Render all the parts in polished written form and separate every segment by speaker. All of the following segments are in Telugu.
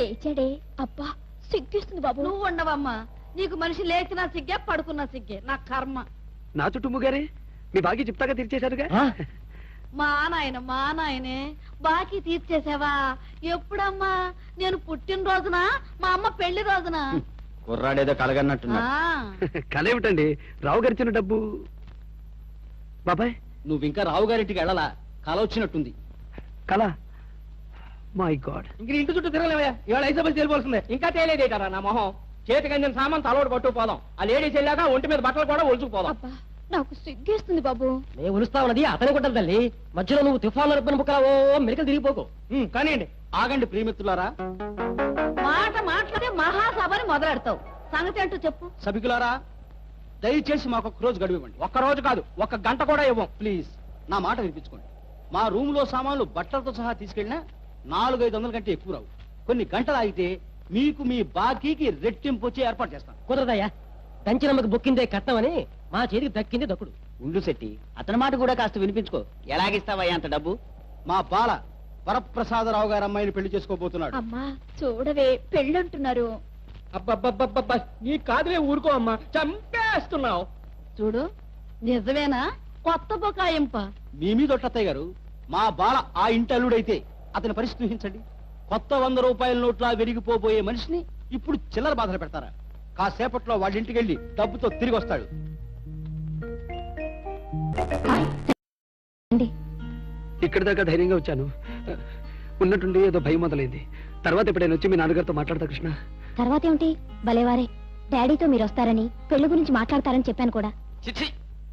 Speaker 1: లేచాడే. అబ్బా సిగ్గిస్తుంది బాబు.
Speaker 2: నువ్వు ఉండవమ్మా, నీకు మనిషి లేచినా సిగ్గే పడుకున్నా సిగ్గే, నా కర్మ.
Speaker 3: నా చుట్టూ గారే మీ బాకీ చెప్తాగా తీర్చేశారుగా.
Speaker 2: మా నాయనే బాకీ తీర్చేసావా? ఎప్పుడమ్మా? నేను పుట్టినరోజున, మా అమ్మ పెళ్లి రోజున.
Speaker 4: కుర్రాడేదో కలగన్నట్టున్నా.
Speaker 3: కలేమిటండి, రావు గారిచ్చిన డబ్బు. బాబాయ్
Speaker 4: నువ్వు ఇంకా రావు గారింటికి వెళ్ళాలా? కల వచ్చినట్టుంది.
Speaker 3: కళ? My God.
Speaker 4: ఇంక ఇంటి చుట్టూ తిరగలేవయ్యా, ఇవాళ ఐసబస్ తేలిపోతుంది. ఇంకా తేలేదేటారా నా మొహం? చేతికి అందిన సామాన్ తలోడు పట్టుకుపోదాం. ఆ లేడీస్ వెళ్ళాక ఒంటి మీద బట్టలు కూడా ఒలుచుకుపోదాం.
Speaker 1: అబ్బా నాకు సిగ్గేస్తుంది బాబు.
Speaker 4: మేము ఒలుస్తామన్నది అతని కొట్టదు తల్లి. మధ్యలో నువ్వు తుఫాను నడిపిన బుక్కలావో మెలికలు తిరిగిపోకు. కానివ్వండి. ఆగండి ప్రియమిత్రులారా.
Speaker 2: మాట మాట్లాడే మహాసభని మొదలెడతావు. సంగతి అంటూ చెప్పు.
Speaker 4: సభికులారా, దయచేసి మాకు ఒక్క రోజు గడువు ఇవ్వండి. ఒక్క రోజు కాదు, 1 గంట కూడా ఇవ్వం. ప్లీజ్ నా మాట వినిపించుకోండి. మా రూమ్ లో సామాన్లు బట్టలతో సహా తీసుకెళ్ళినా 400-500 కంటే ఎక్కువ రావు. కొన్ని గంటలు ఆగితే మీకు మీ బాకీకి రెట్టింపు వచ్చి ఏర్పాటు చేస్తాం. కుదరదయ్యా, దంచినమ్మకి బొక్కిందే కట్టమని మా చేతికి దక్కింది దక్కుడు. ఉండు శెట్టి, అతని మాట కూడా కాస్త వినిపించుకో. ఎలాగిస్తావయ్యా అంత డబ్బు? మా బాల వరప్రసాదరావు గారు అమ్మాయిని పెళ్లి చేసుకోబోతున్నాడు.
Speaker 1: అమ్మా చూడవే పెళ్ళంటున్నారు.
Speaker 4: అబ్బబ్బబ్బబ్బబ్బ, నీ కాదులే, ఊరుకో అమ్మా, చంపేస్తున్నావు.
Speaker 2: చూడు, నిజమేనా? కొత్త బొకాయింప
Speaker 4: మీ మీద ఒట్టత్తయ్య గారు. మా బాల ఆ ఇంటి అల్లుడైతే అతని పరిస్థితి ఊహించండి. కొత్త 100 రూపాయల నోట్లా విరిగిపోబోయే మనిషిని ఇప్పుడు చిల్లర బాధలు పెడతారా? కాసేపట్లో వాళ్ళ ఇంటికి వెళ్ళి డబ్బుతో తిరిగి వస్తాడు.
Speaker 3: ఇక్కడి దాకా ధైర్యంగా వచ్చాను. ఉన్నట్టుండి ఏదో భయం మొదలైంది. తర్వాత ఎప్పుడైనా వచ్చి మీ నాన్నగారితో మాట్లాడతా కృష్ణ.
Speaker 1: తర్వాత ఏమిటి భలేవారే, డాడీతో మీరు వస్తారని పెళ్లి గురించి మాట్లాడతారని చెప్పాను కూడా.
Speaker 4: చిచ్చి,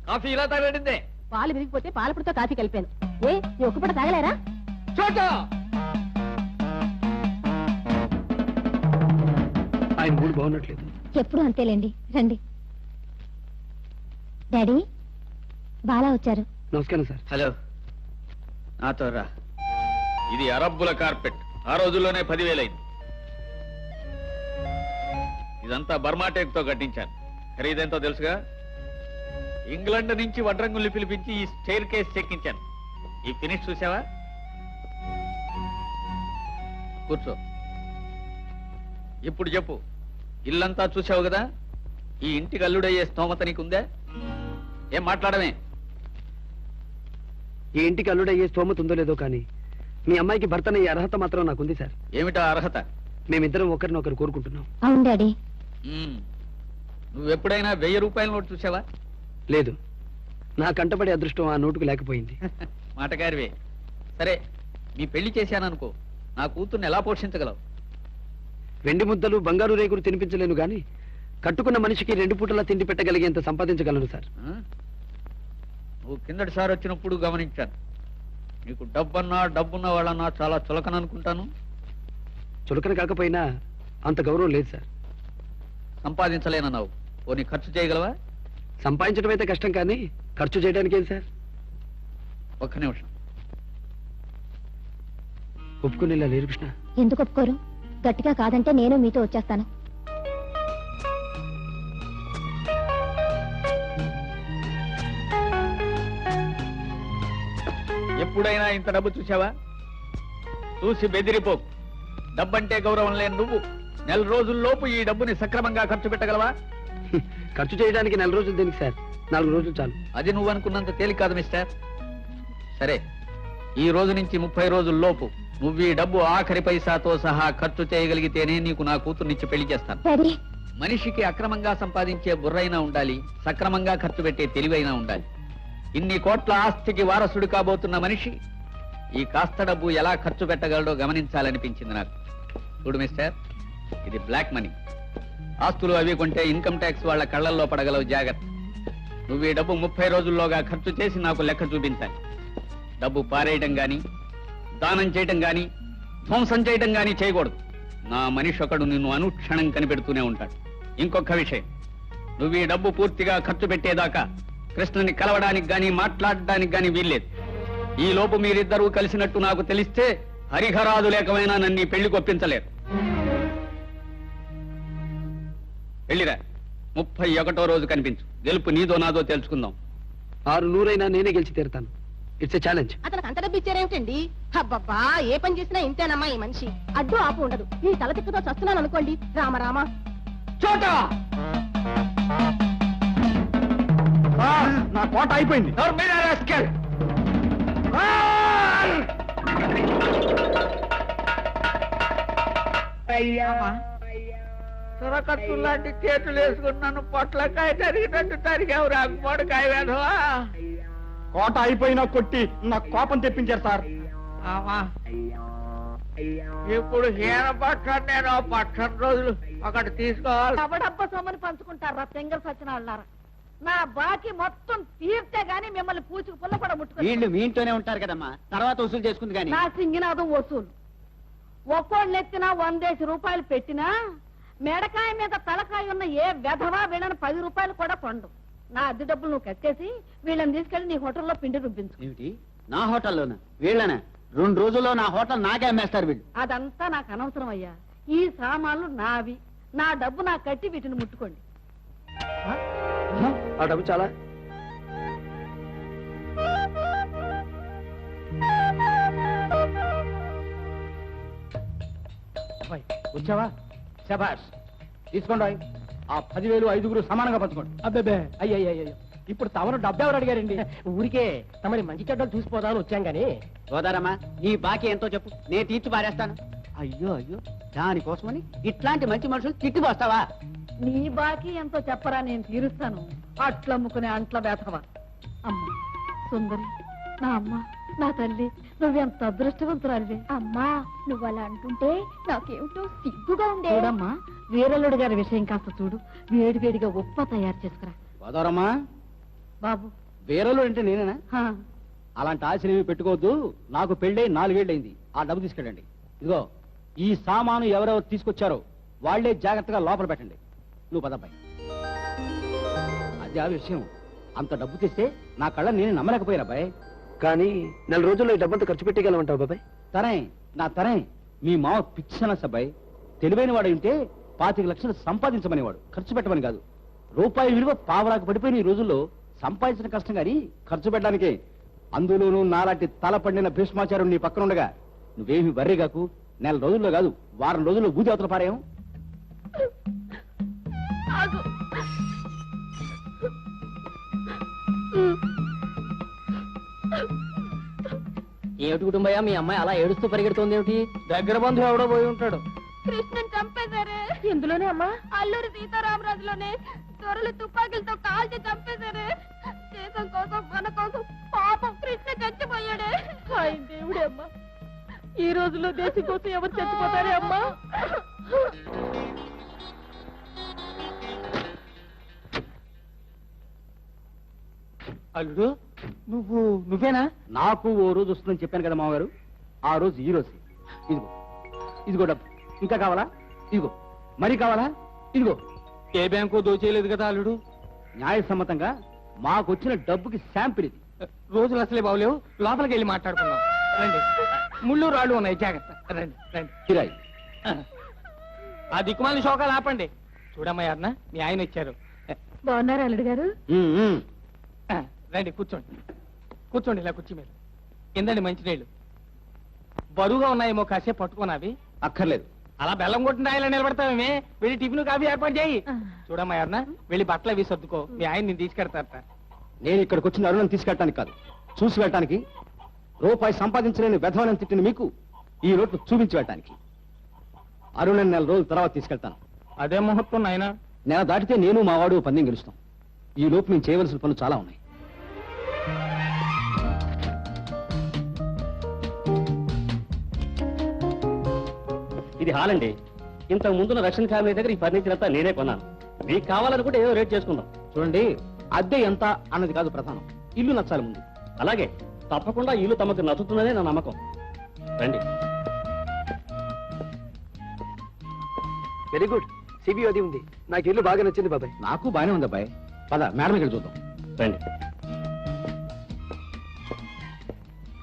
Speaker 4: కాఫీ ఇలా తాగడిందే.
Speaker 2: పాలు విరిగిపోతే పాలపుడితో కాఫీ కలిపాను. ఏ నీ ఒక్కపూట తాగలేరా?
Speaker 3: ఆయన మూడు బాగున్నట్లేదు.
Speaker 1: ఎప్పుడు అంతేలేండి. రండి డాడీ, బాలా వచ్చారు.
Speaker 3: నమస్కారం సార్.
Speaker 5: హలో, నాతో రా. ఇది అరబ్బుల కార్పెట్. ఆ రోజుల్లోనే 10,000 అయింది. ఇదంతా బర్మాటేక్ తో కట్టించాను. ఖరీదెంతో తెలుసుగా? ఇంగ్లాండ్ నుంచి వడ్రంగుల్ని పిలిపించి ఈ స్టైర్ కేస్ చెక్కించాను. ఈ ఫినిష్ చూసావా? కూర్చో. ఇప్పుడు చెప్పు, ఇల్లంతా చూసావు కదా? ఈ ఇంటికి అల్లుడయ్యే స్తోమత నీకుందా? ఏం మాట్లాడమే?
Speaker 3: ఈ ఇంటికి అల్లుడయ్యే స్తోమత ఉందో లేదో కానీ మీ అమ్మాయికి భర్తనయ్యే అర్హత మాత్రం నాకుంది సార్.
Speaker 5: ఏమిటా అర్హత?
Speaker 3: మేమిద్దరం ఒకరినొకరు కోరుకుంటున్నాం.
Speaker 1: అవును డాడీ.
Speaker 5: నువ్వెప్పుడైనా 1000 రూపాయల నోటు చూసావా?
Speaker 3: లేదు, నా కంటపడే అదృష్టం ఆ నోటుకు లేకపోయింది.
Speaker 5: మాటగారివే. సరే, మీ పెళ్లి చేశాననుకో, నా కూతుర్ని ఎలా పోషించగలవు?
Speaker 3: వెండి ముద్దలు బంగారు రేకులు తినిపించలేను గాని కట్టుకున్న మనిషికి 2 పూటలా తిండి పెట్టగలిగేంత సంపాదించగలను సార్.
Speaker 5: నువ్వు కిందటిసారి వచ్చినప్పుడు గమనించాను. నీకు డబ్బున్న వాళ్ళన్నా చాలా చులకన అనుకుంటాను.
Speaker 3: చులకన కాకపోయినా అంత గౌరవం లేదు సార్.
Speaker 5: సంపాదించలేనన్నావు, పోనీ ఖర్చు చేయగలవా?
Speaker 3: సంపాదించడం అయితే కష్టం కానీ ఖర్చు చేయడానికి ఏం సార్?
Speaker 5: ఒక్క నిమిషం.
Speaker 3: ఒప్పుకునేలా లేరు కృష్ణ.
Speaker 1: ఎందుకు ఒప్పుకోరు? గట్టిగా కాదంటే నేను మీతో వచ్చేస్తాను.
Speaker 5: ఎప్పుడైనా ఇంత డబ్బు చూసావా? చూసి బెదిరిపోకు. డబ్బంటే గౌరవం లేని నువ్వు నెల రోజుల్లోపు ఈ డబ్బుని సక్రమంగా ఖర్చు పెట్టగలవా?
Speaker 3: ఖర్చు చేయడానికి 4 రోజులు దేనికి సార్? 4 రోజులు చాలు.
Speaker 5: అది నువ్వు అనుకున్నంత తేలిక కాదు మిస్టర్. సరే, ఈ రోజు నుంచి 30 రోజుల్లోపు నువ్వు ఈ డబ్బు ఆఖరి పైసాతో సహా ఖర్చు చేయగలిగితేనే నీకు నా కూతుర్నిచ్చి పెళ్లి చేస్తాను. మనిషికి అక్రమంగా సంపాదించే బుర్రైనా ఉండాలి, సక్రమంగా ఖర్చు పెట్టే తెలివైనా ఉండాలి. ఇన్ని కోట్ల ఆస్తికి వారసుడు కాబోతున్న మనిషి ఈ కాస్త డబ్బు ఎలా ఖర్చు పెట్టగలడో గమనించాలనిపించింది నాకు. చూడు మిస్టర్, ఇది బ్లాక్ మనీ. ఆస్తులు అవి కొంటే ఇన్కమ్ ట్యాక్స్ వాళ్ళ కళ్ళల్లో పడగలవు, జాగ్రత్త. నువ్వు ఈ డబ్బు 30 రోజుల్లోగా ఖర్చు చేసి నాకు లెక్క చూపించాలి. డబ్బు పారేయడం గాని, దానం చేయటం గాని, ధ్వంసం చేయటం గాని చేయకూడదు. నా మనిషి ఒకడు నిన్ను అనుక్షణం కనిపెడుతూనే ఉంటాడు. ఇంకొక విషయం, నువ్వు ఈ డబ్బు పూర్తిగా ఖర్చు పెట్టేదాకా కృష్ణని కలవడానికి గాని మాట్లాడడానికి గాని వీల్లేదు. ఈ లోపు మీరిద్దరూ కలిసినట్టు నాకు తెలిస్తే హరిహరాదు లేకమైనా నన్ను ఈ పెళ్లి కొప్పించలేరు. వెళ్ళిరా, 31వ రోజు కనిపించు. గెలుపు నీదో నాదో తెలుసుకుందాం.
Speaker 3: 600 అయినా నేనే గెలిచి తీరుతాను. It's a challenge.
Speaker 2: అతనికి అంత డబ్బు ఇచ్చారేమిటండి?
Speaker 6: అబ్బబ్బా ఏ పని చేసినా ఇంతేనమ్మా ఈ మనిషి. అడ్డు ఆపు ఉండదు. ఈ తల తిక్కతో చస్తున్నాను అనుకోండి. రామ రామ.
Speaker 4: చోట నా కోట అయిపోయింది.
Speaker 5: సొరకట్టు లాంటి చేతులు వేసుకున్నాను, పొట్లకాయ తరిగినట్టు తరిగావు రాకపోడకాయ వేధవా.
Speaker 4: కోట అయిపోయినా కొట్టి నా కోపం తెప్పించారు సార్.
Speaker 5: ఇప్పుడు హీన పట్టాను నేను పట్టని రోజులు ఒకటి తీసుకోవాలి.
Speaker 2: డబ్బ సొమ్మని పంచుకుంటారా తెంగల్ సచ్చినాళ్ళారా? నా బాకీ మొత్తం తీర్తే గాని మిమ్మల్ని పూచుకు పుల్ల కూడా ముట్టుకో.
Speaker 4: వీళ్ళు మీ ఇంట్లోనే ఉంటారు కదమ్మా, తర్వాత వసూలు చేసుకుంది కానీ.
Speaker 2: నా సింగినాదం వసూలు. ఒక్కోళ్ళు ఎత్తినా 100 రూపాయలు పెట్టినా మెడకాయ మీద తలకాయ ఉన్న ఏ వెధవా వీళ్ళని 10 రూపాయలు కూడా కొండు. నా అద్దె డబ్బులు నువ్వు కట్టేసి వీళ్ళని తీసుకెళ్లి నీ హోటల్లో పిండి రుబ్బించు.
Speaker 4: ఏమిటి నా హోటల్లోనా? వీళ్ళనా? 2 రోజుల్లో నా హోటల్ నాకే అమ్మేస్తారు వీళ్ళు.
Speaker 2: అదంతా నాకు అనవసరం అయ్యా. ఈ సామాన్లు నావి. నా డబ్బు నాకు కట్టి వీటిని ముట్టుకోండి.
Speaker 3: ఆ డబ్బు చాలా.
Speaker 4: వచ్చావా? శభాష్, తీసుకోండి. ఆ 10,000 5గురు సమానంగా పంచుకోండి.
Speaker 7: అబ్బే అయ్యయ్యో, ఇప్పుడు తమరు డబ్బు ఎవరు అడిగారండి? ఊరికే తమరి మంచి చెడ్డలు చూసిపోదామని వచ్చాం గాని.
Speaker 4: సోదరమ్మా, నీ బాకీ ఎంతో చెప్పు, నేను తీర్చి పారేస్తాను. అయ్యో అయ్యో, దానికోసమని ఇట్లాంటి మంచి మనుషులు తిట్టిపోస్తావా?
Speaker 2: నీ బాకీ ఎంతో చెప్పరా, నేను తీరుస్తాను. అట్లమ్ముకునే అంట్ల వేతవా. అమ్మ సుందరి, నా అమ్మ, నా తల్లి, నువ్వెంత అదృష్టవంతురాలివే.
Speaker 1: అమ్మా నువ్వు అలా అంటుంటే నాకేమిటో సిగ్గుగా ఉండే.
Speaker 2: చూడమ్మా, వీరల్లుడు గారి విషయం కాస్త చూడు. వేడి వేడిగా ఉప్మా తయారు చేసుకురా.
Speaker 4: సోదరమ్మా
Speaker 2: బాబు.
Speaker 4: వేరేలో అంటే నేనేనా?
Speaker 2: హా.
Speaker 4: అలాంటి ఆశలేమి పెట్టుకోవద్దు. నాకు పెళ్ళై 4 ఏళ్ళైంది. ఆ డబ్బు తీసుకెళ్ళండి. ఇదిగో, ఈ సామాను ఎవరెవరు తీసుకొచ్చారో వాళ్లే జాగ్రత్తగా లోపల పెట్టండి. నువ్వు పదపై. అది ఆ విషయం. అంత డబ్బు తెస్తే నా కళ్ళ నేను నమ్మలేకపోయాను అబ్బాయి.
Speaker 3: కానీ 4 రోజుల్లో ఈ డబ్బంతా ఖర్చు పెట్టగలమంటావు బాబాయ్?
Speaker 4: తరే నా తరే, మీ మావ పిచ్చన సబ్బాయి. తెలివైన వాడు ఉంటే 25 లక్షలు సంపాదించమనేవాడు, ఖర్చు పెట్టమని కాదు. రూపాయి విలువ పావలాకు పడిపోయిన ఈ రోజుల్లో సంపాదించిన కష్టం కానీ ఖర్చు పెట్టడానికే. అందులోనూ నాలాంటి తల పండిన భీష్మాచార్యుడు నీ పక్కన ఉండగా నువ్వేమి వర్రిగాకు. 4 రోజుల్లో కాదు, వారం రోజుల్లో బూది అవతల పారేయం.
Speaker 7: ఏమిటి కుటుంబయ్య, మీ అమ్మాయి అలా ఏడుస్తూ పరిగెడుతోంది ఏమిటి? దగ్గర బంధువు ఎవడో పోయి ఉంటాడు.
Speaker 6: కృష్ణని చంపేశారే.
Speaker 2: ఎందులోనే అమ్మా?
Speaker 6: అల్లూరి సీతారామరాజులోనే దొరలు తుపాకీలతో కాల్చి చంపేశారే. దేశం కోసం, మన కోసం పాపం కృష్ణ చచ్చిపోయాడే.
Speaker 2: హాయ్ దేవుడే అమ్మా, ఈ రోజుల్లో దేశం కోసం ఎవరు చచ్చిపోతారే అమ్మా.
Speaker 7: అల్లుడు, నువ్వేనా?
Speaker 4: నాకు ఓ రోజు వస్తుందని చెప్పాను కదా మామగారు. ఆ రోజు ఈ రోజు. ఇదిగో ఇదిగో డబ్బు. ఇంకా కావాలా? ఇదిగో. మరి కావాలా? ఇదిగో.
Speaker 7: ఏ బ్యాంకు దోచేయలేదు కదా అల్లుడు.
Speaker 4: న్యాయసమ్మతంగా మాకొచ్చిన డబ్బుకి శాంపిల్ ఇది.
Speaker 7: రోజులు అసలే బాగులేవు, లోపలికి వెళ్ళి మాట్లాడుకుందాం రండి. ముళ్ళు రాళ్ళు ఉన్నాయి, జాగ్రత్త. రండి రండి.
Speaker 4: కిరాయి.
Speaker 7: ఆ దిక్కుమాలిన శోకాలు ఆపండి. చూడమ్మా అన్న, మీ ఆయన ఇచ్చారు.
Speaker 2: బాగున్నారు అల్లుడు గారు?
Speaker 7: రండి కూర్చోండి. కూర్చోండి ఇలా కుర్చీ మీద. కిందండి మంచినీళ్ళు. బరువుగా ఉన్నాయేమో, కాసేపు పట్టుకోనావి.
Speaker 4: అక్కర్లేదు.
Speaker 7: అలా బెల్లం కొట్టిన రాయిలా నిలబడతావేమే. వెళ్ళి టిఫిన్ కాఫీ ఏర్పాటు చేయి. చూడమ్మా అన్న, వెళ్ళి బట్టలు అవి సర్దుకో. మీ ఆయన నేను తీసుకెడతారట.
Speaker 4: నేను ఇక్కడికి వచ్చిన అరుణం తీసుకెళ్ళటానికి కాదు, చూసి వెళ్ళటానికి. రూపాయి సంపాదించలేని వెధవనం తిట్టిన మీకు ఈ రోడ్డు చూపించి వెళ్ళటానికి. అరుణ్ 4 రోజుల తర్వాత తీసుకెళ్తాను.
Speaker 7: అదే ముహూర్తం నాయన.
Speaker 4: నెల దాటితే నేను మా వాడు పందెం గెలుస్తాం. ఈ లోపు నేను చేయవలసిన పనులు చాలా ఉన్నాయి.
Speaker 8: ఇది హాల్ అండి. ఇంతకు ముందున్న రష్యన్ ఫ్యామిలీ దగ్గర ఈ ఫర్నిచర్ అంతా నేనే కొన్నాను. మీకు కావాలనుకుంటే ఏదో రేట్ చేసుకుందాం.
Speaker 4: చూడండి, అద్దె ఎంత అన్నది కాదు ప్రధానం, ఇల్లు నచ్చాలి ముందు.
Speaker 8: అలాగే, తప్పకుండా ఇల్లు తమకు నచ్చుతుందనే నా నమ్మకం. రండి.
Speaker 3: Very good. సిబిఓ అది ఉంది. నాకు ఇల్లు బాగా నచ్చింది బాబాయ్.
Speaker 4: నాకు బాగానే ఉంది అబ్బాయి. పద మేడం ఇక్కడ చూద్దాం.
Speaker 8: రండి.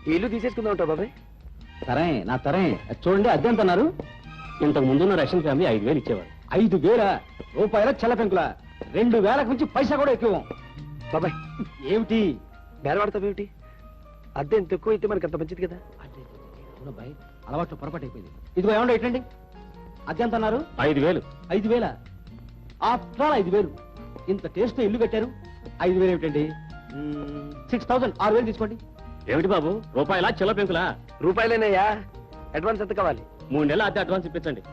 Speaker 3: ఈ ఇల్లు తీసేసుకుందాం ఉంటావు బాబాయ్?
Speaker 4: సరే నా తరే. చూడండి, అద్దె ఎంత అన్నారు?
Speaker 8: ఇంతకు ముందున్న రష్యన్ ఫ్యామిలీ 5,000 ఇచ్చేవారు.
Speaker 4: 5,000 రూపాయల చెల్ల పెంకుల. 2,000 నుంచి పైసా కూడా ఎక్కువ.
Speaker 3: బాబాయ్
Speaker 4: ఏమిటి
Speaker 3: బేరవాడతావేమిటి? అద్దె ఎంత ఎక్కువ అయితే మనకి అంత మంచిది కదా.
Speaker 4: చూడబ్బాయి అలవాట్లు పొరపాటు అయిపోయింది. ఇదిగో ఏమండి ఏంటండి అద్దె ఎంత అన్నారు?
Speaker 8: 5,000.
Speaker 4: 5,000 ఆఫ్టర్ 5,000 ఇంత టేస్ట్ ఇల్లు కట్టారు. 5,000 ఏమిటండి? 6,000 6,000 తీసుకోండి.
Speaker 8: ఏమిటి బాబు రూపాయలా చిల్ల పెంకులా?
Speaker 3: రూపాయలేనయ్యా. అడ్వాన్స్ ఎంత కావాలి?
Speaker 8: 3 నెలల అద్దె అడ్వాన్స్ ఇప్పించండి.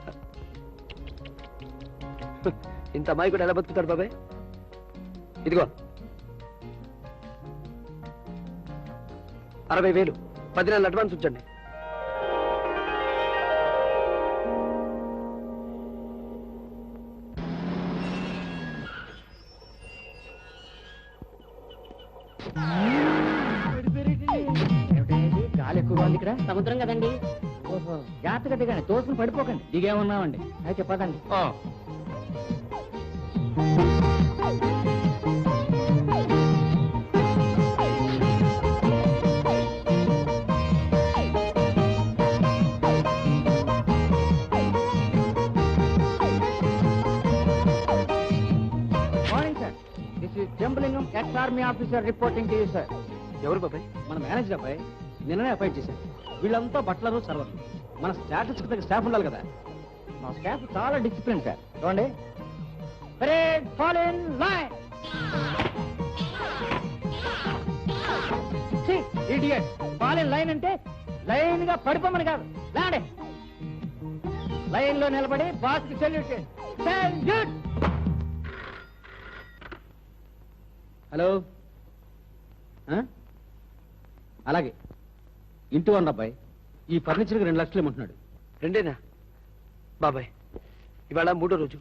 Speaker 3: ఇంత అమ్మాయి కూడా ఎలా బతుకుతాడు బాబాయ్? ఇదిగో 60,000 10 నెలలు అడ్వాన్స్ ఉంచండి.
Speaker 7: గాలి ఎక్కువగా ఉంది ఇక్కడ. సముద్రం కదండి. ఓహో జాగ్రత్తగా దిగండి, తోసుకుని పడిపోకండి. దిగేమన్నామండి అయితే పదండి. Morning sir, this is Jambalingam ex army officer reporting to you sir.
Speaker 3: ఎవరు బాబాయ్?
Speaker 4: మన మేనేజర్ అబ్బాయి నిన్ననే అపాయింట్ చేశారు. వీళ్ళంతా బట్లరు సర్వర్లు. మన స్టాటస్ కి తగ్గ స్టాఫ్ ఉండాలి కదా.
Speaker 7: మా స్టాఫ్ చాలా డిసిప్లిన్ సార్. చూడండి, parade fall in line. Idiot, fall in line అంటే లైన్ గా పడిపోమని కాదు. లాండే లైన్ లో నిలబడి బాస్ కి సెల్యూట్ చేయండి. సెల్యూట్.
Speaker 4: హలో అలాగే ఇంటి వన్ అబ్బాయి ఈ ఫర్నిచర్కి 2 లక్షలు ఇమ్మంటున్నాడు.
Speaker 3: 2 బాబాయ్ ఇవాళ 3వ రోజు.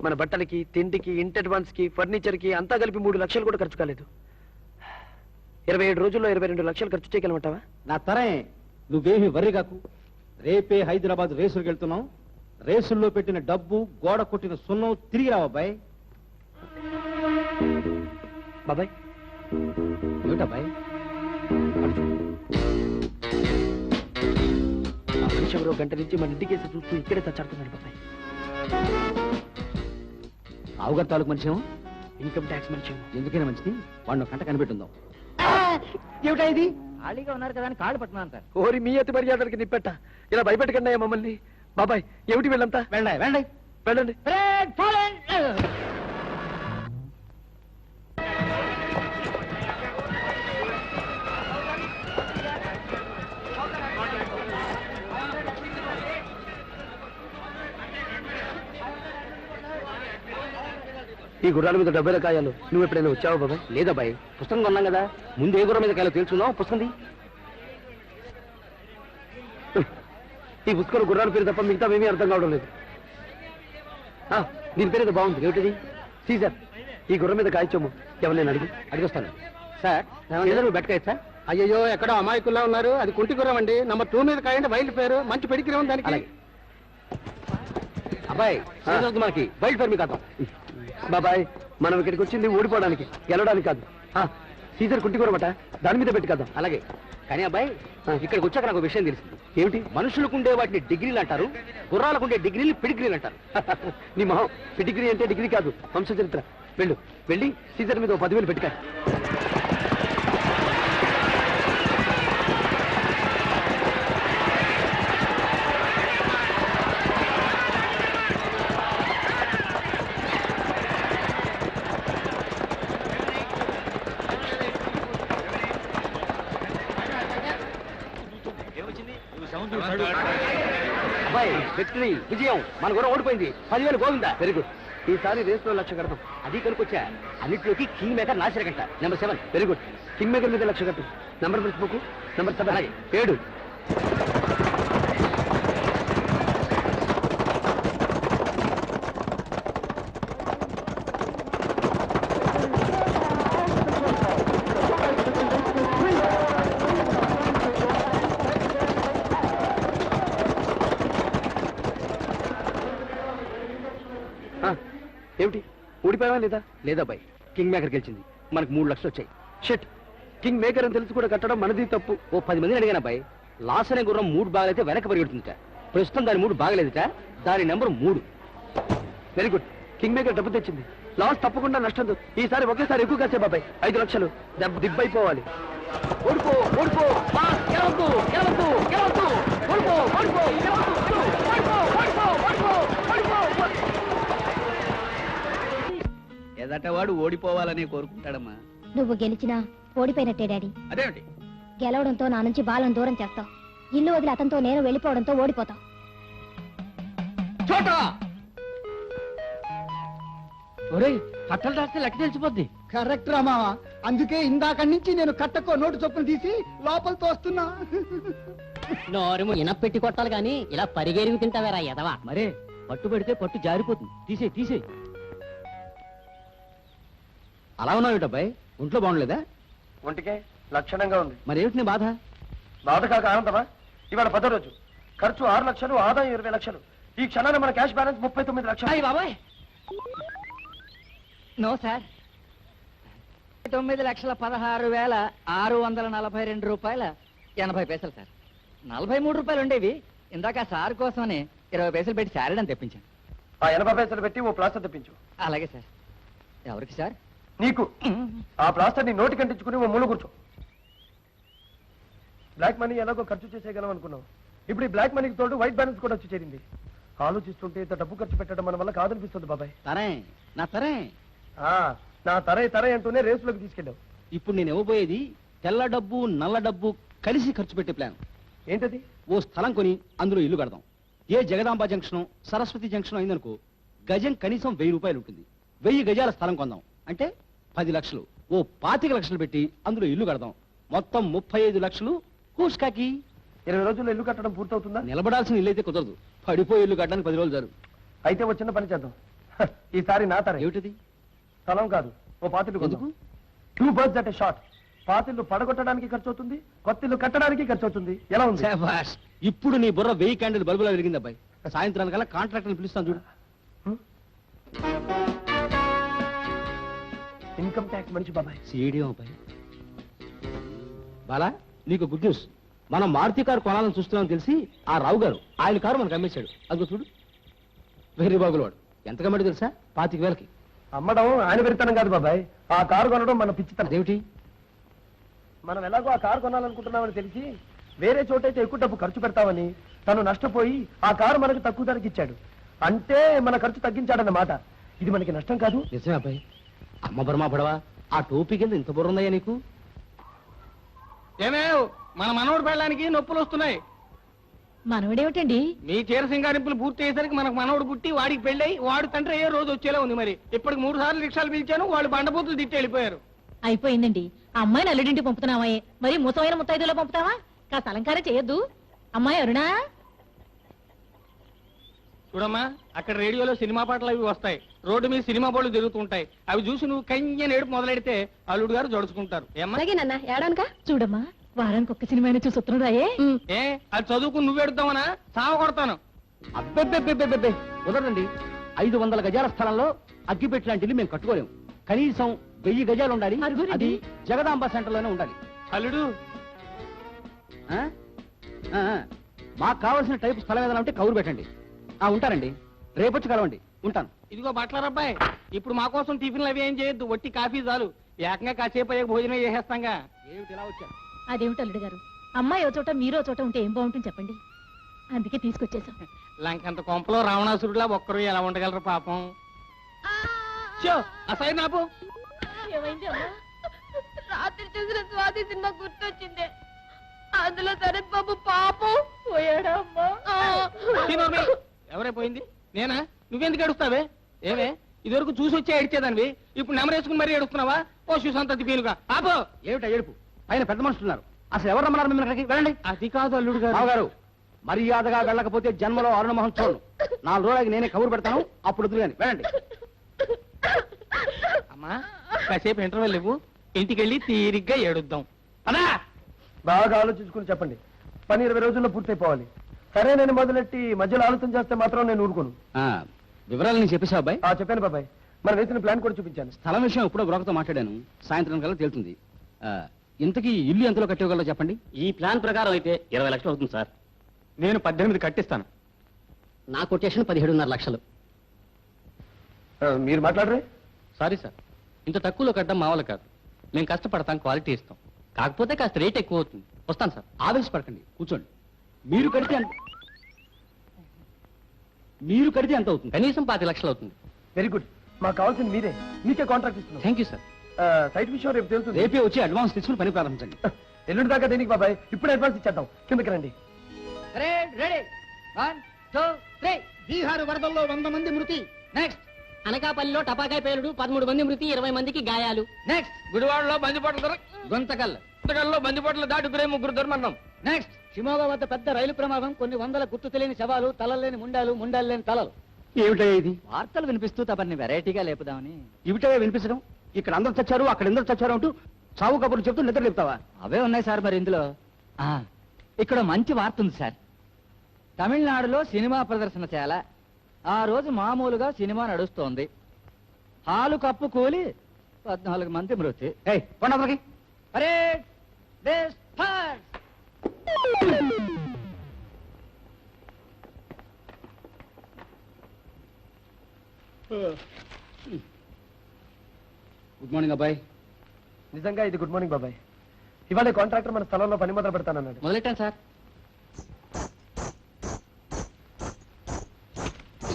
Speaker 3: మన బట్టలకి, తిండికి, ఇంటి అడ్వాన్స్ కి, ఫర్నిచర్ కి అంతా కలిపి 3 లక్షలు కూడా ఖర్చు కాలేదు. 27 రోజుల్లో 22 లక్షలు ఖర్చు చేయగలమంటావా?
Speaker 4: నా తరే, నువ్వేమీ వర్రీ కాకు. రేపే హైదరాబాద్ రేసులకు వెళ్తున్నాం. రేసుల్లో పెట్టిన డబ్బు, గోడ కొట్టిన సున్నం తిరిగి రావు అబ్బాయి.
Speaker 3: బాబాయ్
Speaker 4: ఏమిటబ్బాయి?
Speaker 3: ఆ మనిషి ఎవరో గంట నుంచి మన ఇంటికేసి చూస్తూ ఇక్కడే తచ్చాడుతున్నాడు బాబాయ్.
Speaker 4: ఆవుగారు తాలూకు మనిషి ఏమో.
Speaker 3: ఇన్కమ్ ట్యాక్స్ మనిషి.
Speaker 4: ఎందుకైనా మంచిది వాడిని కంట కనిపెట్టుందాం. ఏమిటా ఇది?
Speaker 7: ఖాళీగా ఉన్నారు కదా అని కాళ్ళు పట్టున్నాను సార్.
Speaker 3: ఓరి మీ అతి మర్యాదలకి నిప్పెట్ట. ఇలా భయపెట్టకండి మమ్మల్ని. బాబాయ్ ఏమిటి వీళ్ళంతా?
Speaker 4: వెళ్ళండి.
Speaker 3: వెళ్ళండి.
Speaker 7: Parade fall in.
Speaker 3: ఈ గుర్రాల మీద 70 కాయాలు నువ్వు ఎప్పుడైనా వచ్చావా బాబాయ్?
Speaker 4: లేదబ్బాయి, పుస్తకం కొన్నాం కదా. ముందు ఏ గుర్రం మీద కాయలో తెలుసుకుందాం. పుస్తకం
Speaker 3: ఈ పుస్తకంలో గుర్రాల పేరు తప్ప మిగతా ఏమీ అర్థం కావడం లేదు. దీని పేరు ఏదో బాగుంది. ఏమిటిది? సీజర్. ఈ గుర్రం మీద కాయచ్చోము. ఎవరు నేను అడిగొస్తాను.
Speaker 4: Sir బెట్టకాయ sir.
Speaker 7: అయ్యో ఎక్కడో అమాయకుల్లా ఉన్నారు. అది కుంటి గుర్రం అండి. నంబర్ 2 మీద కాయండి. వైల్డ్ పేరు మంచి పెడిగ్రీ ఉంది దానికి.
Speaker 4: అలాగే అబ్బాయి, మనకి వైల్డ్ ఫేర్ మీ కాదు
Speaker 3: బాబాయ్. మనం ఇక్కడికి వచ్చింది ఓడిపోవడానికి, గెలవడానికి కాదు. సీజర్ కుంటి గుర్రమట, దాని మీద పెట్టి కదా.
Speaker 4: అలాగే కానీ అబ్బాయి, ఇక్కడికి వచ్చాక నాకు విషయం తెలిసింది.
Speaker 3: ఏమిటి?
Speaker 4: మనుషులకు ఉండే వాటిని డిగ్రీలు అంటారు, గుర్రాలకు ఉండే డిగ్రీలు పిడిగ్రీలు అంటారు.
Speaker 3: నీ మొహం. డిగ్రీ అంటే డిగ్రీ కాదు, వంశచరిత్ర. వెళ్ళి సీజర్ మీద 10,000 పెట్టుకా.
Speaker 4: అబ్బాయి, విక్టరీ, విజయం. మన గుర్రం ఓడిపోయింది. 10,000 గోవిందా.
Speaker 3: Very good. ఈసారి రేసులో 1,00,000 కడతాం.
Speaker 4: అది కనుకొచ్చా. అన్నింటిలోకి కింగ్ మేకర్ నాశరగంట. Number 7.
Speaker 3: Very good. King maker మీద 1,00,000 కట్టు. నంబర్ మర్చిపోకు. నంబర్ 7.
Speaker 4: అలాగే.
Speaker 3: 7. ఏమిటి? ఊడిపోయావా లేదా?
Speaker 4: లేదబ్బాయి, కింగ్ మేకర్ గెలిచింది. మనకు 3 లక్షలు వచ్చాయి.
Speaker 3: షెట్. కింగ్ మేకర్ అని తెలుసు కూడా కట్టడం మనది తప్పు.
Speaker 4: ఓ 10 మందిని అడిగాను అబ్బాయి. లాస్ అనే గుర్రం 3 బాగలైతే వెనక పరిగెడుతుందిట. ప్రస్తుతం దాని 3 బాగలేదుట. దాని number 3.
Speaker 3: Very good. King maker డబ్బు తెచ్చింది. లాస్ తప్పకుండా నష్టం. ఈసారి ఒకేసారి ఎక్కువ కాసే బాబాయ్. 5 లక్షలు దిబ్బైపోవాలి. ఓడిపో ఓడిపో బాస్ గెలవద్దు గెలవద్దు గెలవద్దు ఓడిపో ఓడిపో గెలవద్దు ఓడిపో ఓడిపో ఓడిపో ఓడిపో.
Speaker 5: ఎదటవాడు ఓడిపోవాలనే కోరుకుంటాడమ్మా.
Speaker 1: నువ్వు గెలిచినా ఓడిపోయినట్టే డాడీ.
Speaker 5: అదేమిటి?
Speaker 1: గెలవడంతో నా నుంచి బాలను దూరం చేస్తావు, ఇల్లు వదిలి అతనితో నేను వెళ్ళిపోవడంతో ఓడిపోతావు.
Speaker 5: చోటా
Speaker 4: ఒరేయ్, కట్టలు రాస్తే లెక్క తెలిసిపోద్ది. కరెక్ట్ రా మావా, అందుకే ఇందాక నుంచి నేను కట్టకో నోటు చొప్పున తీసి లోపల తోస్తున్నా.
Speaker 7: నోరుము ఇనపెట్టి కొట్టాలి గాని ఇలా పరిగెరిగి తింటావేరా ఎదవా. మరే పట్టు పెడితే పట్టు జారిపోతుంది. తీసే తీసే.
Speaker 4: అలా ఉన్నావు అబ్బాయి, ఒంట్లో బాగుండలేదా?
Speaker 3: ఒంటికే లక్షణంగా ఉంది.
Speaker 4: మరేమిటి నీ బాధ?
Speaker 3: బాధ కాక ఆనందమా? ఇవాళ 10వ రోజు, ఖర్చు 6 లక్షలు, ఆదాయం 20 లక్షలు. ఈ క్షణాన మన క్యాష్ బ్యాలెన్స్ 39 లక్షలు.
Speaker 7: బాబాయ్ నో సార్, 9,16,642 రూపాయల 80 పైసలు సార్. 43 రూపాయలు ఉండేవి. ఇందాక సార్ కోసమని 20 పైసలు పెట్టి శారీడని తెప్పించాను.
Speaker 3: ఆ 80 పైసలు పెట్టి ఓ ప్లాస్టర్ తెప్పించు.
Speaker 7: అలాగే సార్. ఎవరికి సార్?
Speaker 3: నీకు. ఆ ప్లాస్టర్ నీ నోటి కంటించుకుని ఓ మూల కూర్చో. బ్లాక్ మనీ ఎలాగో ఖర్చు చేసేయగలం అనుకున్నావు. ఇప్పుడు ఈ బ్లాక్ మనీకి తోడు వైట్ బ్యాలెన్స్ కూడా వచ్చి చేరింది. ఆలోచిస్తుంటే ఇంత డబ్బు ఖర్చు పెట్టడం మన వల్ల కాదనిపిస్తుంది బాబాయ్.
Speaker 4: తరే నా తరే.
Speaker 3: నా తరే తరే అంటూనే రేసులోకి తీసుకెళ్ళావు.
Speaker 4: ఇప్పుడు నేను ఇవ్వబోయేది తెల్ల డబ్బు నల్ల డబ్బు కలిసి ఖర్చు పెట్టే ప్లాన్.
Speaker 3: ఏంటది?
Speaker 4: ఓ స్థలం కొని అందులో ఇల్లు కడదాం. ఏ జగదాంబ జంక్షన్, సరస్వతి జంక్షన్ అయిందనుకో, గజం కనీసం 1000 రూపాయలు ఉంటుంది. 1000 గజాల స్థలం కొందాం అంటే 10 లక్షలు. ఓ 25 లక్షలు పెట్టి అందులో ఇల్లు కడదాం. మొత్తం 35 లక్షలు కూస్కాకి.
Speaker 3: 20 రోజుల్లో ఇల్లు కట్టడం పూర్తవుతుందా?
Speaker 4: నిలబడాల్సిన ఇల్లు అయితే కుదరదు. పడిపోయి ఇల్లు కట్టడానికి 10 రోజులు చాలు.
Speaker 3: అయితే ఓ చిన్న పని చేద్దాం. ఈసారి నా తరే.
Speaker 4: ఏమిటిది?
Speaker 3: స్థలం కాదు, ఓ పాతిల్లు
Speaker 4: ఎందుకు?
Speaker 3: 2 birds at a shot. పాతిల్లు పడగొట్టడానికి ఖర్చు అవుతుంది, కొత్తిల్లు కట్టడానికి ఖర్చు అవుతుంది. ఎలా ఉంది?
Speaker 4: శాబాష్. ఇప్పుడు నీ బుర్ర 1000 క్యాండిల్ బల్బులా వెలిగింది అబ్బాయి. సాయంత్రానికల్లా కాంట్రాక్టర్ని పిలుస్తాను చూడు.
Speaker 3: ఇన్కమ్ ట్యాక్స్ మనిషి బాబాయ్.
Speaker 4: సీడీఎం అబ్బాయి. బాలా, నీకు గుడ్ న్యూస్. మనం మారుతి కారు కొనాలని చూస్తున్నామని తెలిసి ఆ రావు గారు ఆయన కారు మనకు అమ్మేశాడు. అదిగో చూడు. వెరీ బాగులవాడు. ఎంత కమ్మాడు తెలుసా? 25,000కి.
Speaker 3: అమ్మడం ఆయన పెడతానం కాదు బాబాయ్, ఆ కారు కొనడం మన పిచ్చితనం.
Speaker 4: అదేమిటి?
Speaker 3: మనం ఎలాగో ఆ కారు కొనాలనుకుంటున్నామని తెలిసి వేరే చోటైతే ఎక్కువ డబ్బు ఖర్చు పెడతామని తను నష్టపోయి ఆ కారు మనకు తక్కువ ధరకి ఇచ్చాడు. అంటే మన ఖర్చు తగ్గించాడన్నమాట. ఇది మనకి నష్టం కాదు.
Speaker 4: నిజమే అబ్బాయి. అమ్మ బర్మా పడవా, ఆ టోపీ కింద ఇంత బుర్ర ఉందయ్యా నీకు?
Speaker 7: ఏమేవ్ మన మనోడు పెళ్ళడానికి నొప్పులు వస్తున్నాయి.
Speaker 6: మనవడేమిటండి?
Speaker 7: మీ చీర సింగారింపులు పూర్తి అయ్యేసరికి మనకు మనోడు పుట్టి వాడికి పెళ్ళై వాడు తండ్రి ఏ రోజు వచ్చేలా ఉంది. మరి ఇప్పటికి 3 సార్లు రిక్షాలు పిలిచాను, వాళ్ళు బండపోతులు తిట్టి వెళ్ళిపోయారు.
Speaker 6: అయిపోయిందండి. ఆ అమ్మాయిని అల్లుడింటి పంపుతున్నావాయే, మరి ముసమైన ముత్తైదులో పంపుతావా? కాస్త అలంకారం చేయొద్దు. అమ్మాయి అరుణా,
Speaker 7: చూడమ్మా, అక్కడ రేడియోలో సినిమా పాటలు అవి వస్తాయి, రోడ్డు మీద సినిమా బోర్డులు తిరుగుతుంటాయి. అవి చూసి నువ్వు కన్య నేడుపు మొదలెడితే అల్లుడు గారు జడుచుకుంటారు. ఏమ్మా?
Speaker 2: అలాగేనన్నా, ఏడానుకా?
Speaker 6: చూడమ్మా, వారానికి ఒక్క సినిమా చూసి వస్తున్నాడాయే.
Speaker 7: ఏ అది చదువుకుని నువ్వు ఎడుతావనా? సావ కొడతాను.
Speaker 4: అబ్బెబ్బెబ్బెబ్బెబ్బెబ్బే కుదరదండి. 500 గజాల స్థలంలో అగ్గిపెట్టి లాంటి ఇల్లు మేము కట్టుకోలేము. కనీసం 1000 గజాలు ఉండాలి.
Speaker 6: అరుగురండి.
Speaker 4: అది జగదాంబ సెంటర్ లోనే ఉండాలి.
Speaker 7: అల్లుడు
Speaker 4: ఆ? ఆ, ఆ. మాకు కావాల్సిన టైపు స్థలం ఏదైనా ఉంటే కౌరు పెట్టండి. ఉంటానండి, రేపొచ్చి కలవండి. ఉంటాను.
Speaker 7: ఇదిగో బట్లరబ్బాయి, ఇప్పుడు మా కోసం టిఫిన్లు అవి ఏం చేయొద్దు, వట్టి కాఫీ చాలు. ఏకంగా కాసేపు అయ్యే భోజనం చేసేస్తాంగా.
Speaker 4: ఏమిటి ఇలా వచ్చాను?
Speaker 6: అదేమిటి అల్లుడు గారు, అమ్మాయి ఓ చోట మీరో చోట ఉంటే ఏం బాగుంటుంది చెప్పండి. అందుకే తీసుకొచ్చేసాం.
Speaker 7: లంకంత కొంపలో రావణాసురుడిలా ఒక్కరు ఎలా ఉండగలరు పాపం. షో, ఆ సైడ్ నాపు.
Speaker 6: ఏమైంది అమ్మా?
Speaker 2: రాత్రి చూసిన స్వాతి సినిమా గుర్తొచ్చింది. అందులో శరత్ బాబు పాపం పోయాడా అమ్మా?
Speaker 7: శ్రీబాబు, ఎవరే పోయింది? నేనా? నువ్వెందుకు ఏడుస్తావే? ఏమే ఇదివరకు చూసి వచ్చే ఏడ్చేదానివి, ఇప్పుడు నెమరేసుకుని మరీ ఏడుస్తున్నావా? ఓ సుసంతతి పీలుగా ఆపో.
Speaker 4: ఏమిటా ఏడుపు? ఆయన పెద్ద మనుషులు ఉన్నారు. అసలు ఎవరు రమ్మన్నారు మిమ్మల్ని అక్కడికి? వెళ్ళండి.
Speaker 7: అది కాదు అల్లుడు
Speaker 4: రావు గారు, మర్యాదగా వెళ్ళకపోతే జన్మలో అరుణమోహన్ చూడను. 4 రోజులకి నేనే కబురు పెడతాను, అప్పుడు వద్దు కానీ వెళ్ళండి.
Speaker 7: అమ్మా, కాసేపు ఇంటర్వెల్ ఇవ్వు, ఇంటికెళ్ళి తీరిగ్గా ఏడుద్దాం. అదా
Speaker 3: బాగా ఆలోచించుకుని చెప్పండి. పని 20 రోజుల్లో పూర్తయిపోవాలి. సరే, నేను మొదలెట్టి మధ్యలో ఆలోచన చేస్తే మాత్రం నేను ఊరుకోను.
Speaker 4: వివరాలు నేను చెప్పేసా అబ్బాయి?
Speaker 3: చెప్పాను బాబాయ్, మనం వేసిన ప్లాన్ కూడా చూపించాను.
Speaker 4: స్థలం విషయం ఎప్పుడో బ్రోకర్తో మాట్లాడాను. సాయంత్రం కల్లా తేలుతుంది. ఇంతకీ ఇల్లు ఎంతలో కట్టేయగలరో చెప్పండి.
Speaker 8: ఈ ప్లాన్ ప్రకారం అయితే 20 లక్షలు అవుతుంది సార్.
Speaker 7: నేను 18 కట్టిస్తాను. నా కొటేషన్ 17.5 లక్షలు.
Speaker 3: మీరు మాట్లాడరే?
Speaker 8: సారీ సార్, ఇంత తక్కువలో కట్టడం మా వల్ల కాదు. మేము కష్టపడతాం, క్వాలిటీ ఇస్తాం. కాకపోతే కాస్త రేట్ ఎక్కువ అవుతుంది. వస్తాను సార్.
Speaker 4: ఆవేశపడకండి, కూర్చోండి. మీరు కడితే ఎంత అవుతుంది?
Speaker 8: కనీసం 5 లక్షలు అవుతుంది.
Speaker 3: Very good. మాకు కావాల్సింది మీరే. మీకే కాంట్రాక్ట్ ఇస్తున్నాం.
Speaker 8: Thank you sir.
Speaker 3: సైట్ విషయం రేపు తెలుస్తుంది.
Speaker 4: రేపే వచ్చి అడ్వాన్స్ తీసుకుని పని ప్రారంభించండి.
Speaker 3: ఎల్లుండి దాకా దేనికి బాబాయ్, ఇప్పుడు అడ్వాన్స్ ఇచ్చేద్దాం. కిందకి రండి.
Speaker 5: రెడీ 1 2 3.
Speaker 7: బీహార్ వరదల్లో 100 మంది మృతి.
Speaker 5: నెక్స్ట్
Speaker 8: అనకాపల్లిలో టపాకాయ పేలుడు 13 మంది మృతి, 20 మందికి గాయాలు.
Speaker 5: నెక్స్ట్ గుడివాడలో బందిపోట్ల గుంతకల్లో బందిపోట్ల దాటి 3 దుర్మరణం. నెక్స్ట్
Speaker 8: షిమోగా వద్ద పెద్ద రైలు ప్రమాదం, కొన్ని వందల గుర్తు తెలియని శవాలు, తలలు లేని ముండాలు, ముండాలు లేని తలలు.
Speaker 4: ఏమిటయ్యా ఇది?
Speaker 8: వార్తలు వినిపిస్తూ తమని వెరైటీగా లేపుదామని.
Speaker 4: ఇవిటయ్యా వినిపించడం? ఇక్కడ అందరు చచ్చారు, అక్కడ అందరు చచ్చారు అంటూ చావు కబుర్లు చెప్తూ నిద్ర లేపుతావా?
Speaker 8: అవే ఉన్నాయి సార్. మరి ఇందులో ఇక్కడ మంచి వార్త ఉంది సార్. తమిళనాడులో సినిమా ప్రదర్శనశాల. ఆ రోజు మామూలుగా సినిమా నడుస్తోంది. హాలు కప్పు కూలి 14 మంది మృతి.
Speaker 4: పండగలకి
Speaker 8: parade best first.
Speaker 4: Good morning అబ్బాయి.
Speaker 3: నిజంగా ఇది గుడ్ మార్నింగ్ బాబాయ్. ఇవాళ కాంట్రాక్టర్ మన స్థలంలో పని మొదలు పెడతానన్నాడు.
Speaker 8: మొదలెట్టాను సార్.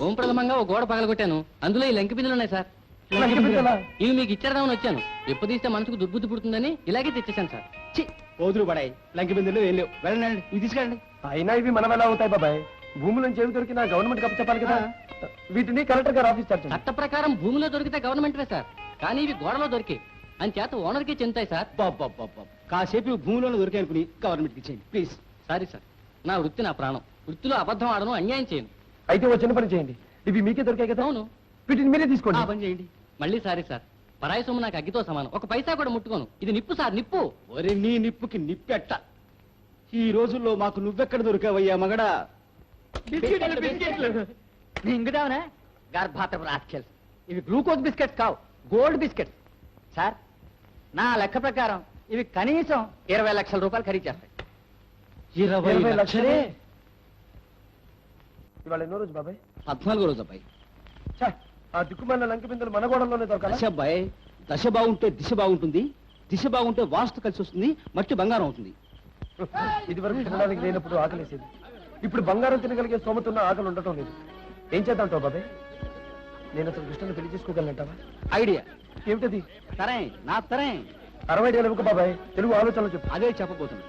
Speaker 8: ఓం ప్రథమంగా ఓ గోడ పగలగొట్టాను. అందులో ఈ లంకి బిందులు ఉన్నాయి సార్. ఇవి మీకు ఇచ్చేద్దామని వచ్చాను. ఎప్పుడు తీస్తే మనసుకు దుర్బుద్ధి పుడుతుందని ఇలాగే తెచ్చేసాను సార్.
Speaker 4: పోదులు పడాయి, లంకి బిందులు ఏం లేవు. వెళ్ళండి, ఇవి తీసుకెళ్ళండి.
Speaker 3: అయినా ఇవి మనం ఎలా అవుతాయి బాబాయ్? భూముల నుంచి ఏమి దొరికినా గవర్నమెంట్ కప్పు చెప్పాలి కదా. వీటిని కలెక్టర్ గారు ఆఫీస్ చార్జ్.
Speaker 8: చట్ట ప్రకారం భూమిలో దొరికితే గవర్నమెంటే సార్. కానీ ఇవి గోడలో దొరికి అని చేత ఓనర్కి చెందుతాయి సార్.
Speaker 4: కాసేపు భూమిలో దొరికాయి అనుకుని గవర్నమెంట్కి ఇచ్చేయండి ప్లీజ్.
Speaker 8: Sorry sir. నా వృత్తి నా ప్రాణం. వృత్తిలో అబద్ధం ఆడను, అన్యాయం చేయను.
Speaker 3: అయితే ఓ చిన్న పని చేయండి. ఇవి మీకే దొరికాయి కదా.
Speaker 8: అవును.
Speaker 3: వీటిని మీరే తీసుకోండి.
Speaker 8: ఆ పని చేయండి. మళ్ళీ సారీ సార్. పరాయి సొమ్ము నాకు అగ్గితో సమానం. ఒక పైసా కూడా ముట్టుకోను. ఇది నిప్పు సార్, నిప్పు.
Speaker 4: ఒరే నీ నిప్పుకి నిప్పెట్ట. ఈ రోజుల్లో మాకు నువ్వెక్కడ దొరికావయ్యా మగడా?
Speaker 8: ఇంగుదావనా గర్భాతపు రాస్కెల్స్. ఇవి గ్లూకోజ్ బిస్కెట్స్ కావు, గోల్డ్ బిస్కెట్స్ సార్. నా లెక్క ప్రకారం ఇవి కనీసం 20 లక్షల రూపాయలు ఖరీదు చేస్తాయి.
Speaker 4: 20 లక్షలే?
Speaker 3: ఇవాళ ఎన్నో రోజు బాబాయ్?
Speaker 4: 14వ రోజు అబ్బాయి.
Speaker 3: ఆ దిక్కుమాలిన లంకి బిందులు మన గోడల్లోనే దొరకాలి.
Speaker 4: దశ అబ్బాయి, దశ బాగుంటే దిశ బాగుంటుంది, దిశ బాగుంటే వాస్తు కలిసి వస్తుంది, మట్టి బంగారం అవుతుంది.
Speaker 3: ఇది వరకు తినడానికి లేనప్పుడు ఆకలేసేది. ఇప్పుడు బంగారం తినగలిగే స్తోమతున్న ఆకలి ఉండటం లేదు. ఏం చేద్దాంటావు బాబాయ్? నేను అసలు కృష్ణని పెళ్లి చేసుకోగలనంటావా?
Speaker 4: ఐడియా
Speaker 3: ఏమిటది?
Speaker 4: తరే నా తరే
Speaker 3: 60 ఏళ్ళ ఇవ్వకు బాబాయ్, తెలుగు ఆలోచనలు చెప్పు.
Speaker 4: అదే చెప్పబోతుంది.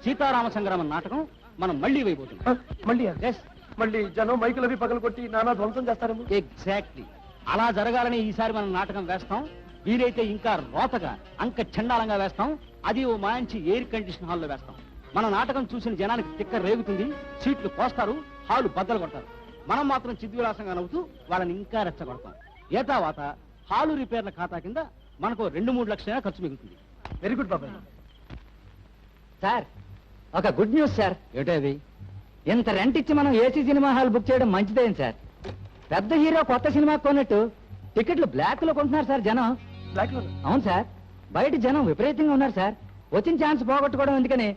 Speaker 4: సీతారామ సంగ్రామం నాటకం మనం మళ్ళీ వేయబోతున్నాం.
Speaker 3: మళ్ళీ జనం మైకులు అవి పగలు కొట్టి నానా ధ్వంసం చేస్తారేమో.
Speaker 4: ఎగ్జాక్ట్లీ అలా జరగాలని ఈసారి మనం నాటకం వేస్తాం. వీలైతే ఇంకా రోతగా, అంక చండాలంగా వేస్తాం. అది ఓ మంచి ఎయిర్ కండిషన్ హాల్లో వేస్తాం. మన నాటకం చూసిన జనానికి తిక్క రేగుతుంది, సీట్లు కోస్తారు, హాలు బద్దలు కొడతారు. మనం మాత్రం చిద్విలాసంగా నవ్వుతూ వాళ్ళని ఇంకా రెచ్చగొడతాం. ఏతావాత హాలు రిపేర్ల ఖాతా కింద మనకు 2-3 లక్షల ఖర్చు మిగులుతుంది.
Speaker 3: వెరీ గుడ్ బాబాయ్.
Speaker 8: సార్ ఒక గుడ్ న్యూస్ సార్.
Speaker 4: ఏమిటది?
Speaker 8: ఇంత రెంట్ ఇచ్చి మనం ఏసీ సినిమా హాల్ బుక్ చేయడం మంచిదేం సార్. పెద్ద హీరో కొత్త సినిమా కొన్నట్టు టికెట్లు బ్లాక్ లో కొంటున్నారు సార్ జనం.
Speaker 3: బ్లాక్ లో?
Speaker 8: అవును సార్. బయట జనం విపరీతంగా ఉన్నారు సార్. వచ్చిన ఛాన్స్ పోగొట్టుకోవడం ఎందుకని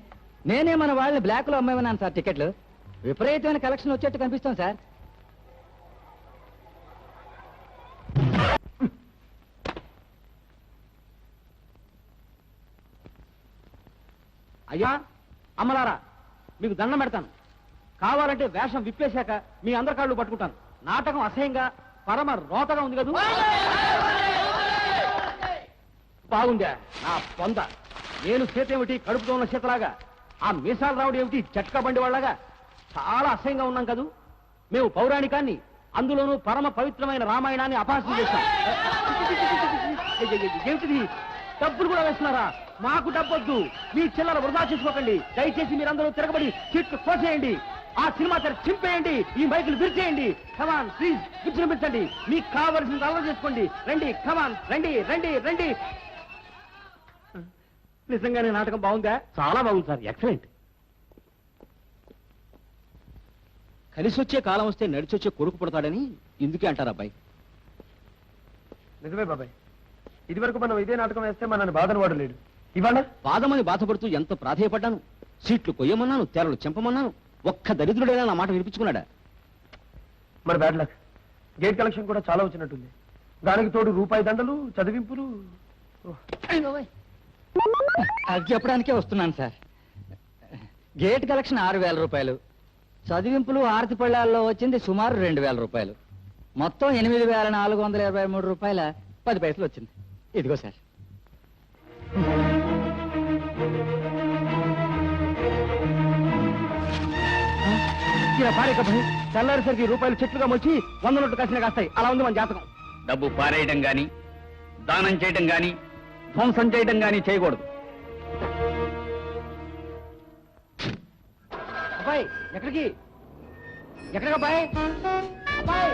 Speaker 8: నేనే మన వాళ్ళని బ్లాక్ లో అమ్మాయిన్నాను సార్. టికెట్లు విపరీతమైన కలెక్షన్ వచ్చేట్టు కనిపిస్తాం సార్.
Speaker 4: అయ్యా అమ్మలారా, మీకు దండం పెడతాను. కావాలంటే వేషం విప్పేశాక మీ అందరి కాళ్ళు పట్టుకుంటాను. నాటకం అసహ్యంగా పరమ రోతగా ఉంది కదా. బాగుందా నా పొంద? నేను చేత ఏమిటి కడుపుతో ఉన్న చేతలాగా, ఆ మీసాలు రావడం ఏమిటి చట్కా బండి వాళ్ళగా? చాలా అసహ్యంగా ఉన్నాం కదూ. మేము పౌరాణికాన్ని, అందులోనూ పరమ పవిత్రమైన రామాయణాన్ని అపహాస్యం చేస్తాం. ఏమిటిది? డబ్బులు కూడా వేస్తున్నారా? మాకు డబ్బొద్దు. మీ చిల్లర వృధా చేసుకోకండి దయచేసి. మీరందరూ తిరగబడి సీట్లు కోసేయండి, ఆ సినిమా తెర చింపేయండి, ఈ మైకులు విరిచేయండి. Come on please, విజృంభించండి. మీకు కావలసింది అలవాటు చేసుకోండి. రండి, కమాన్ రండి రండి రండి. నిజంగానే నాటకం బాగుందా? చాలా బాగుంది సార్, ఎక్సలెంట్. కలిసి వచ్చే కాలం వస్తే నడిచొచ్చే కొడుకు పుడతాడని ఇందుకే అంటారు అబ్బాయి.
Speaker 3: నిజమే బాబాయ్. ఇది వరకు మనం ఇదే నాటకం వేస్తే మనల్ని బాధను వాడు లేడు. ఇవాళ
Speaker 4: బాధమని బాధపడుతూ ఎంత ప్రాధేయపడ్డాను. సీట్లు కొయ్యమన్నాను, తెరలు చెంపమన్నాను. ఒక్క దరిద్రుడైనా నా మాట వినిపించుకున్నాడా?
Speaker 3: మన బ్యాడ్ లక్. గేట్ కలెక్షన్ కూడా చాలా వచ్చినట్టుంది. దానికి తోడు రూపాయి దండలు, చదివింపులు.
Speaker 8: అది చెప్పడానికే వస్తున్నాను సార్. గేట్ కలెక్షన్ 6,000 రూపాయలు, చదివింపులు ఆరతి పళ్ళాల్లో వచ్చింది సుమారు 2,000 రూపాయలు, మొత్తం 8,423 రూపాయల 10 పైసలు వచ్చింది. ఇదిగో సార్.
Speaker 4: ఇలా పారేకపోయి తెల్లారిసరికి రూపాయలు చెట్లుగా మొచ్చి 100 నోట్లు కాసిన కాస్తాయి. అలా ఉంది మన జాతకం.
Speaker 5: డబ్బు పారేయడం గాని, దానం చేయడం గాని, ధ్వంసం చేయడం గాని చేయకూడదు.
Speaker 4: అబ్బాయి ఎక్కడికి? ఎక్కడికి అబ్బాయి? అబ్బాయి